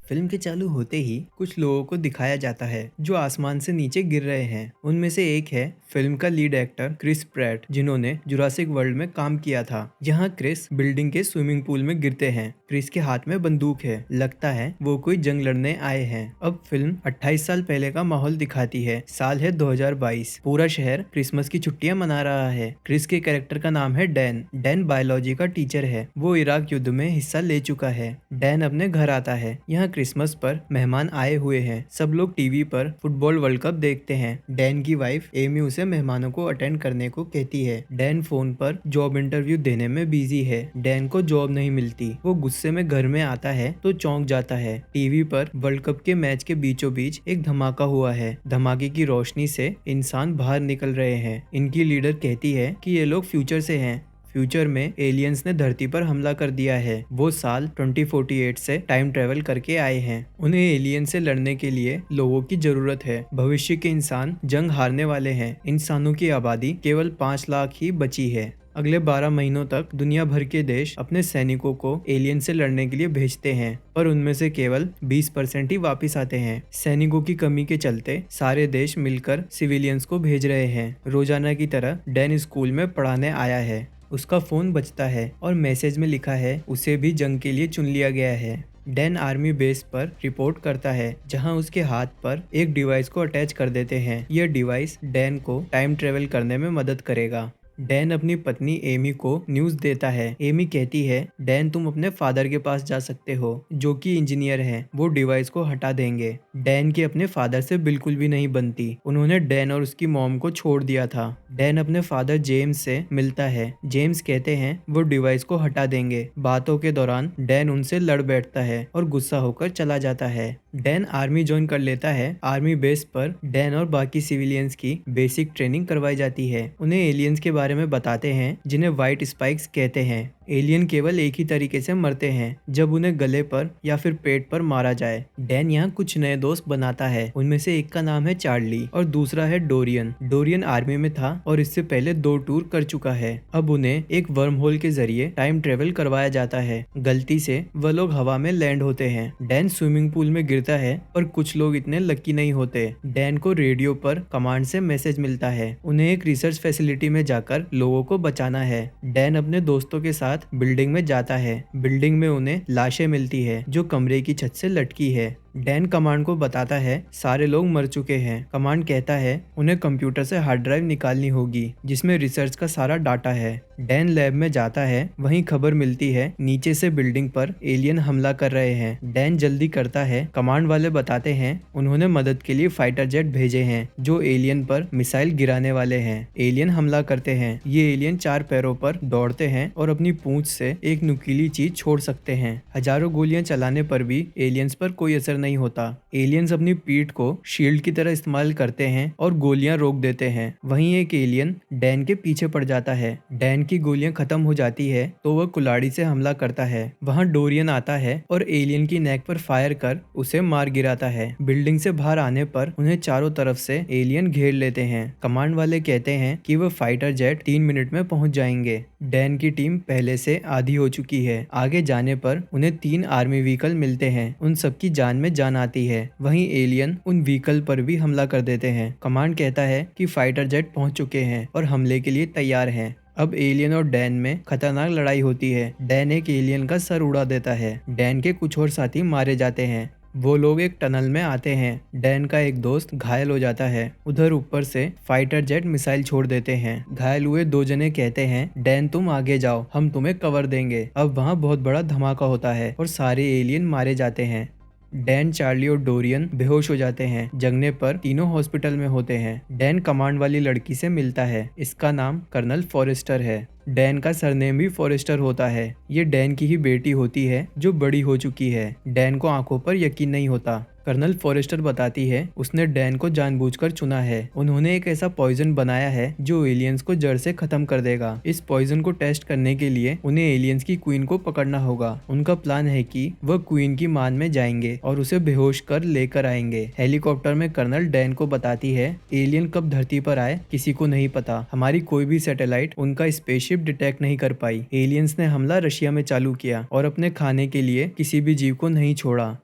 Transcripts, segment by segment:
Film के चालू होते ही कुछ लोगों को दिखाया जाता है जो आसमान से नीचे गिर रहे हैं। उनमें से एक है फिल्म का लीड एक्टर क्रिस प्रैट, जिन्होंने जुरासिक वर्ल्ड में काम किया था। यहाँ क्रिस बिल्डिंग के स्विमिंग पूल में गिरते हैं। क्रिस के हाथ में बंदूक है, लगता है वो कोई जंग लड़ने आए हैं। अब फिल्म 28 साल पहले का माहौल दिखाती है। साल है 2022। पूरा शहर क्रिसमस की छुट्टियां मना रहा है। क्रिस के कैरेक्टर का नाम है डैन। डैन बायोलॉजी का टीचर है। वो इराक युद्ध में हिस्सा ले चुका है। डैन अपने घर आता है। यहाँ क्रिसमस पर मेहमान आए हुए हैं। सब लोग टीवी पर फुटबॉल वर्ल्ड कप देखते हैं। डैन की वाइफ एमी उसे मेहमानों को अटेंड करने को कहती है। डैन फोन पर जॉब इंटरव्यू देने में बिजी है। डैन को जॉब नहीं मिलती। वो गुस्से में घर में आता है तो चौंक जाता है। टीवी पर वर्ल्ड कप के मैच के बीचों बीच एक धमाका हुआ है। धमाके की रोशनी से इंसान बाहर निकल रहे हैं। इनकी लीडर कहती है कि ये लोग फ्यूचर से हैं। फ्यूचर में एलियंस ने धरती पर हमला कर दिया है। वो साल 2048 से टाइम ट्रेवल करके आए हैं। उन्हें एलियन से लड़ने के लिए लोगों की जरूरत है। भविष्य के इंसान जंग हारने वाले हैं। इंसानों की आबादी केवल 5 लाख ही बची है। अगले 12 महीनों तक दुनिया भर के देश अपने सैनिकों को एलियन से लड़ने के लिए भेजते हैं, पर उनमें से केवल 20% ही वापस आते हैं। सैनिकों की कमी के चलते सारे देश मिलकर सिविलियंस को भेज रहे हैं। रोजाना की तरह डैन स्कूल में पढ़ाने आया है। उसका फोन बजता है और मैसेज में लिखा है उसे भी जंग के लिए चुन लिया गया है। डैन आर्मी बेस पर रिपोर्ट करता है, जहां उसके हाथ पर एक डिवाइस को अटैच कर देते हैं। यह डिवाइस डैन को टाइम ट्रेवल करने में मदद करेगा। डैन अपनी पत्नी एमी को न्यूज देता है। एमी कहती है, डैन तुम अपने फादर के पास जा सकते हो, जो कि इंजीनियर हैं। वो डिवाइस को हटा देंगे। डैन की अपने फादर से बिल्कुल भी नहीं बनती। उन्होंने डैन और उसकी मॉम को छोड़ दिया था। डैन अपने फादर जेम्स से मिलता है। जेम्स कहते हैं वो डिवाइस को हटा देंगे। बातों के दौरान डैन उनसे लड़ बैठता है और गुस्सा होकर चला जाता है। डैन आर्मी ज्वाइन कर लेता है। आर्मी बेस पर डैन और बाकी सिविलियंस की बेसिक ट्रेनिंग करवाई जाती है। उन्हें एलियंस के बारे में बताते हैं, जिन्हें व्हाइट स्पाइक्स कहते हैं। एलियन केवल एक ही तरीके से मरते हैं, जब उन्हें गले पर या फिर पेट पर मारा जाए। डैन यहाँ कुछ नए दोस्त बनाता है। उनमें से एक का नाम है चार्ली और दूसरा है डोरियन। डोरियन आर्मी में था और इससे पहले 2 टूर कर चुका है। अब उन्हें एक वर्म होल के जरिए टाइम ट्रेवल करवाया जाता है। गलती से वह लोग हवा में लैंड होते हैं। डैन स्विमिंग पूल में गिरता है और कुछ लोग इतने लकी नहीं होते। डैन को रेडियो पर कमांड से मैसेज मिलता है। उन्हें एक रिसर्च फैसिलिटी में जाकर लोगों को बचाना है। डैन अपने दोस्तों के साथ बिल्डिंग में जाता है। बिल्डिंग में उन्हें लाशें मिलती है जो कमरे की छत से लटकी है। डैन कमांड को बताता है सारे लोग मर चुके हैं। कमांड कहता है उन्हें कंप्यूटर से हार्ड ड्राइव निकालनी होगी, जिसमें रिसर्च का सारा डाटा है। डैन लैब में जाता है। वहीं खबर मिलती है नीचे से बिल्डिंग पर एलियन हमला कर रहे हैं। डैन जल्दी करता है। कमांड वाले बताते हैं उन्होंने मदद के लिए फाइटर जेट भेजे हैं जो एलियन पर मिसाइल गिराने वाले हैं। एलियन हमला करते हैं। ये एलियन 4 पैरों पर दौड़ते हैं और अपनी पूंछ से एक नुकीली चीज छोड़ सकते हैं। हजारों गोलियां चलाने पर भी एलियंस पर कोई असर नहीं होता। एलियंस अपनी पीठ को शील्ड की तरह इस्तेमाल करते हैं और गोलियां रोक देते हैं। वहीं एक एलियन डैन के पीछे पड़ जाता है। डैन की गोलियां खत्म हो जाती है तो वह कुल्हाड़ी से हमला करता है। वहां डोरियन आता है और एलियन की नेक पर फायर कर उसे मार गिराता है। बिल्डिंग से बाहर आने पर उन्हें चारों तरफ से एलियन घेर लेते हैं। कमांड वाले कहते हैं कि वह फाइटर जेट 3 मिनट में पहुंच जाएंगे। डैन की टीम पहले से आधी हो चुकी है। आगे जाने पर उन्हें 3 आर्मी व्हीकल मिलते हैं। उन सबकी जान में जान आती है। वहीं एलियन उन व्हीकल पर भी हमला कर देते हैं। कमांड कहता है कि फाइटर जेट पहुंच चुके हैं और हमले के लिए तैयार हैं। अब एलियन और डैन में खतरनाक लड़ाई होती है। डैन एक एलियन का सर उड़ा देता है। डैन के कुछ और साथी मारे जाते हैं। वो लोग एक टनल में आते हैं। डैन का एक दोस्त घायल हो जाता है। उधर ऊपर से फाइटर जेट मिसाइल छोड़ देते हैं। घायल हुए 2 जने कहते हैं, डैन तुम आगे जाओ, हम तुम्हें कवर देंगे। अब वहाँ बहुत बड़ा धमाका होता है और सारे एलियन मारे जाते हैं। डैन, चार्ली और डोरियन बेहोश हो जाते हैं। जगने पर तीनों हॉस्पिटल में होते हैं। डैन कमांड वाली लड़की से मिलता है। इसका नाम कर्नल फॉरेस्टर है। डैन का सरनेम भी फॉरेस्टर होता है। ये डैन की ही बेटी होती है जो बड़ी हो चुकी है। डैन को आंखों पर यकीन नहीं होता। कर्नल फॉरेस्टर बताती है उसने डैन को जानबूझकर चुना है। उन्होंने एक ऐसा पॉइजन बनाया है जो एलियंस को जड़ से खत्म कर देगा। इस पॉइजन को टेस्ट करने के लिए उन्हें एलियंस की क्वीन को पकड़ना होगा। उनका प्लान है कि वह क्वीन की मान में जाएंगे और उसे बेहोश कर लेकर आएंगे। हेलीकॉप्टर में कर्नल डैन को बताती है एलियन कब धरती पर आए किसी को नहीं पता। हमारी कोई भी सैटेलाइट उनका स्पेसशिप डिटेक्ट नहीं कर पाई। एलियंस ने हमला रशिया में चालू किया और अपने खाने के लिए किसी भी जीव को नहीं छोड़ा।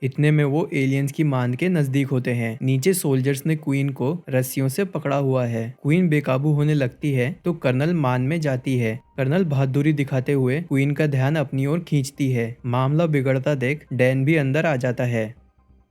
इतने में वो एलियंस की मान के नजदीक होते हैं। नीचे सोल्जर्स ने क्वीन को रस्सियों से पकड़ा हुआ है। क्वीन बेकाबू होने लगती है तो कर्नल मान में जाती है। कर्नल बहादुरी दिखाते हुए क्वीन का ध्यान अपनी ओर खींचती है। मामला बिगड़ता देख डैन भी अंदर आ जाता है।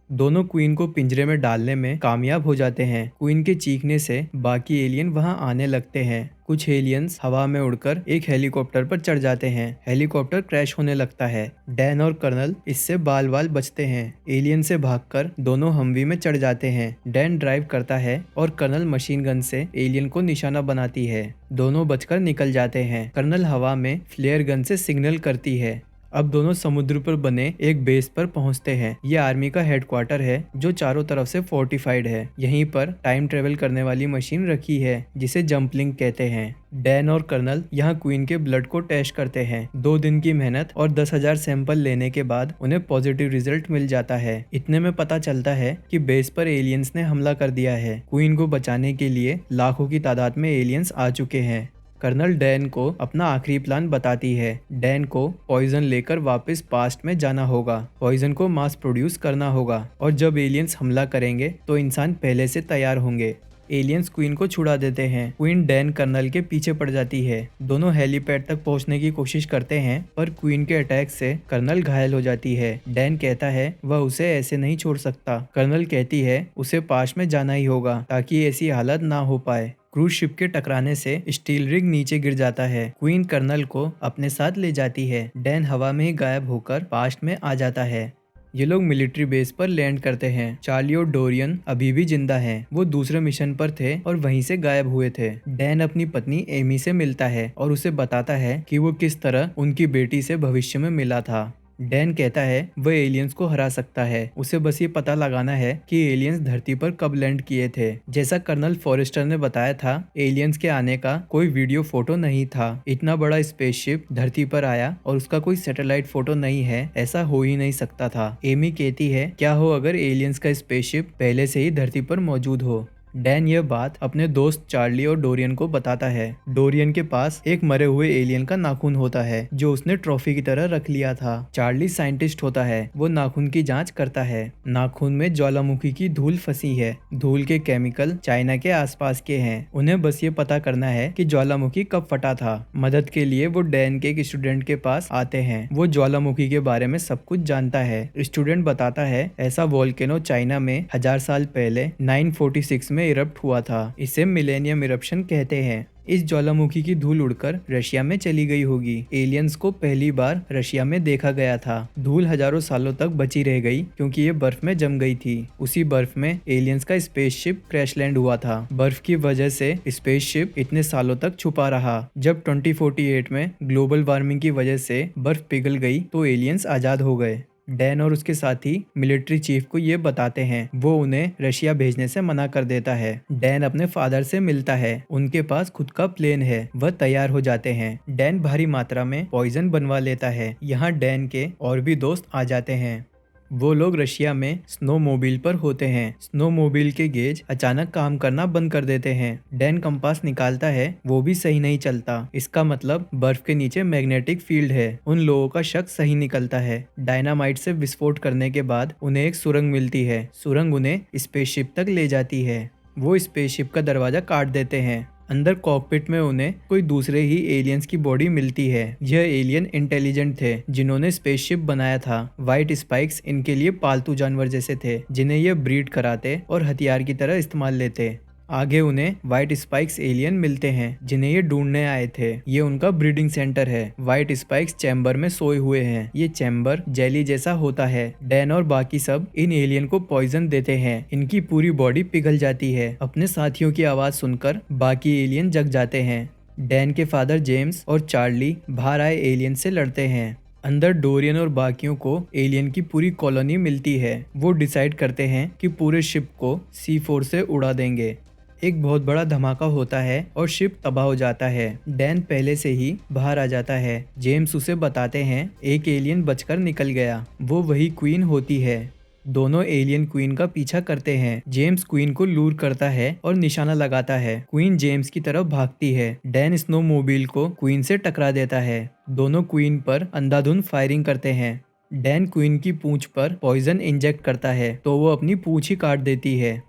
दोनों क्वीन को पिंजरे में डालने में कामयाब हो जाते हैं। क्वीन के चीखने से बाकी एलियन वहां आने लगते हैं। कुछ एलियंस हवा में उड़कर एक हेलीकॉप्टर पर चढ़ जाते हैं। हेलीकॉप्टर क्रैश होने लगता है। डैन और कर्नल इससे बाल बाल बचते हैं। एलियन से भागकर दोनों हमवी में चढ़ जाते हैं। डैन ड्राइव करता है और कर्नल मशीन गन से एलियन को निशाना बनाती है। दोनों बचकर निकल जाते हैं। कर्नल हवा में फ्लेयर गन से सिग्नल करती है। अब दोनों समुद्र पर बने एक बेस पर पहुंचते हैं। यह आर्मी का हेडक्वार्टर है जो चारों तरफ से फोर्टिफाइड है। यहीं पर टाइम ट्रेवल करने वाली मशीन रखी है जिसे जंपलिंग कहते हैं। डैन और कर्नल यहाँ क्वीन के ब्लड को टेस्ट करते हैं। 2 दिन की मेहनत और 10,000 सैंपल लेने के बाद उन्हें पॉजिटिव रिजल्ट मिल जाता है। इतने में पता चलता है कि बेस पर एलियंस ने हमला कर दिया है। क्वीन को बचाने के लिए लाखों की तादाद में एलियंस आ चुके हैं। कर्नल डैन को अपना आखिरी प्लान बताती है। डैन को पॉइजन लेकर वापस पास्ट में जाना होगा। पॉइजन को मास प्रोड्यूस करना होगा और जब एलियंस हमला करेंगे तो इंसान पहले से तैयार होंगे। एलियंस क्वीन को छुड़ा देते हैं। क्वीन डैन कर्नल के पीछे पड़ जाती है। दोनों हेलीपैड तक पहुंचने की कोशिश करते हैं पर क्वीन के अटैक से कर्नल घायल हो जाती है। डैन कहता है वह उसे ऐसे नहीं छोड़ सकता। कर्नल कहती है उसे पास में जाना ही होगा ताकि ऐसी हालत ना हो पाए। क्रूज शिप के टकराने से स्टील रिग नीचे गिर जाता है। क्वीन कर्नल को अपने साथ ले जाती है। डैन हवा में ही गायब होकर पास्ट में आ जाता है। ये लोग मिलिट्री बेस पर लैंड करते हैं। चार्ली और डोरियन अभी भी जिंदा हैं। वो दूसरे मिशन पर थे और वहीं से गायब हुए थे। डैन अपनी पत्नी एमी से मिलता है और उसे बताता है कि वो किस तरह उनकी बेटी से भविष्य में मिला था। डैन कहता है वह एलियंस को हरा सकता है। उसे बस ये पता लगाना है कि एलियंस धरती पर कब लैंड किए थे। जैसा कर्नल फॉरेस्टर ने बताया था, एलियंस के आने का कोई वीडियो फोटो नहीं था। इतना बड़ा स्पेसशिप धरती पर आया और उसका कोई सैटेलाइट फोटो नहीं है, ऐसा हो ही नहीं सकता था। एमी कहती है क्या हो अगर एलियंस का स्पेसशिप पहले से ही धरती पर मौजूद हो। डैन यह बात अपने दोस्त चार्ली और डोरियन को बताता है। डोरियन के पास एक मरे हुए एलियन का नाखून होता है जो उसने ट्रॉफी की तरह रख लिया था। चार्ली साइंटिस्ट होता है। वो नाखून की जांच करता है। नाखून में ज्वालामुखी की धूल फंसी है। धूल के केमिकल चाइना के आसपास के हैं। उन्हें बस ये पता करना है कि ज्वालामुखी कब फटा था। मदद के लिए वो डैन के एक स्टूडेंट के पास आते हैं। वो ज्वालामुखी के बारे में सब कुछ जानता है। स्टूडेंट बताता है ऐसा वोल्केनो चाइना में 1000 साल पहले 946 में इरप्ट हुआ था। इसे मिलेनियम इरप्शन कहते हैं। इस ज्वालामुखी की धूल उड़कर रशिया में चली गई होगी। एलियंस को पहली बार रशिया में देखा गया था। धूल हजारों सालों तक बची रह गई क्योंकि ये बर्फ में जम गई थी। उसी बर्फ में एलियंस का स्पेसशिप क्रैश लैंड हुआ था। बर्फ की वजह से स्पेसशिप इतने सालों तक छुपा रहा। जब 2048 में ग्लोबल वार्मिंग की वजह से बर्फ पिघल गई तो एलियंस आजाद हो गए। डैन और उसके साथी मिलिट्री चीफ को ये बताते हैं। वो उन्हें रशिया भेजने से मना कर देता है। डैन अपने फादर से मिलता है। उनके पास खुद का प्लेन है। वह तैयार हो जाते हैं। डैन भारी मात्रा में पॉइजन बनवा लेता है। यहाँ डैन के और भी दोस्त आ जाते हैं। वो लोग रशिया में स्नोमोबिल पर होते हैं। स्नोमोबिल के गेज अचानक काम करना बंद कर देते हैं। डैन कंपास निकालता है, वो भी सही नहीं चलता। इसका मतलब बर्फ के नीचे मैग्नेटिक फील्ड है। उन लोगों का शक सही निकलता है। डायनामाइट से विस्फोट करने के बाद उन्हें एक सुरंग मिलती है। सुरंग उन्हें स्पेसशिप तक ले जाती है। वो स्पेसशिप का दरवाजा काट देते हैं। अंदर कॉकपिट में उन्हें कोई दूसरे ही एलियंस की बॉडी मिलती है। यह एलियन इंटेलिजेंट थे जिन्होंने स्पेसशिप बनाया था। व्हाइट स्पाइक्स इनके लिए पालतू जानवर जैसे थे जिन्हें यह ब्रीड कराते और हथियार की तरह इस्तेमाल लेते। आगे उन्हें व्हाइट स्पाइक्स एलियन मिलते हैं जिन्हें ये ढूंढने आए थे। ये उनका ब्रीडिंग सेंटर है। व्हाइट स्पाइक्स चैम्बर में सोए हुए हैं। ये चैम्बर जेली जैसा होता है। डैन और बाकी सब इन एलियन को पॉइजन देते हैं। इनकी पूरी बॉडी पिघल जाती है। अपने साथियों की आवाज सुनकर बाकी एलियन जग जाते हैं। डैन के फादर जेम्स और चार्ली बाहर आए एलियन से लड़ते हैं। अंदर डोरियन और बाकियों को एलियन की पूरी कॉलोनी मिलती है। वो डिसाइड करते हैं कि पूरे शिप को C4 से उड़ा देंगे। एक बहुत बड़ा धमाका होता है और शिप तबाह हो जाता है। डैन पहले से ही बाहर आ जाता है। जेम्स उसे बताते हैं एक एलियन बचकर निकल गया। वो वही क्वीन होती है। दोनों एलियन क्वीन का पीछा करते हैं। जेम्स क्वीन को लूर करता है और निशाना लगाता है। क्वीन जेम्स की तरफ भागती है। डैन स्नोमोबिल को क्वीन से टकरा देता है। दोनों क्वीन पर अंधाधुंध फायरिंग करते हैं। डैन क्वीन की पूंछ पर पॉइजन इंजेक्ट करता है तो वो अपनी पूंछ ही काट देती है।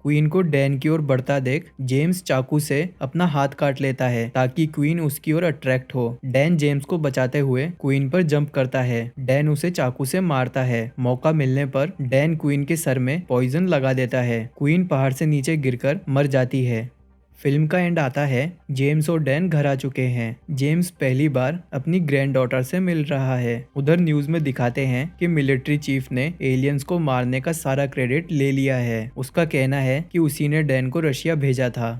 क्वीन को डैन की ओर बढ़ता देख जेम्स चाकू से अपना हाथ काट लेता है ताकि क्वीन उसकी ओर अट्रैक्ट हो। डैन जेम्स को बचाते हुए क्वीन पर जंप करता है। डैन उसे चाकू से मारता है। मौका मिलने पर डैन क्वीन के सर में पॉइजन लगा देता है। क्वीन पहाड़ से नीचे गिरकर मर जाती है। फिल्म का एंड आता है। जेम्स और डैन घर आ चुके हैं। जेम्स पहली बार अपनी ग्रैंड डॉटर से मिल रहा है। उधर न्यूज में दिखाते हैं कि मिलिट्री चीफ ने एलियंस को मारने का सारा क्रेडिट ले लिया है। उसका कहना है कि उसी ने डैन को रशिया भेजा था।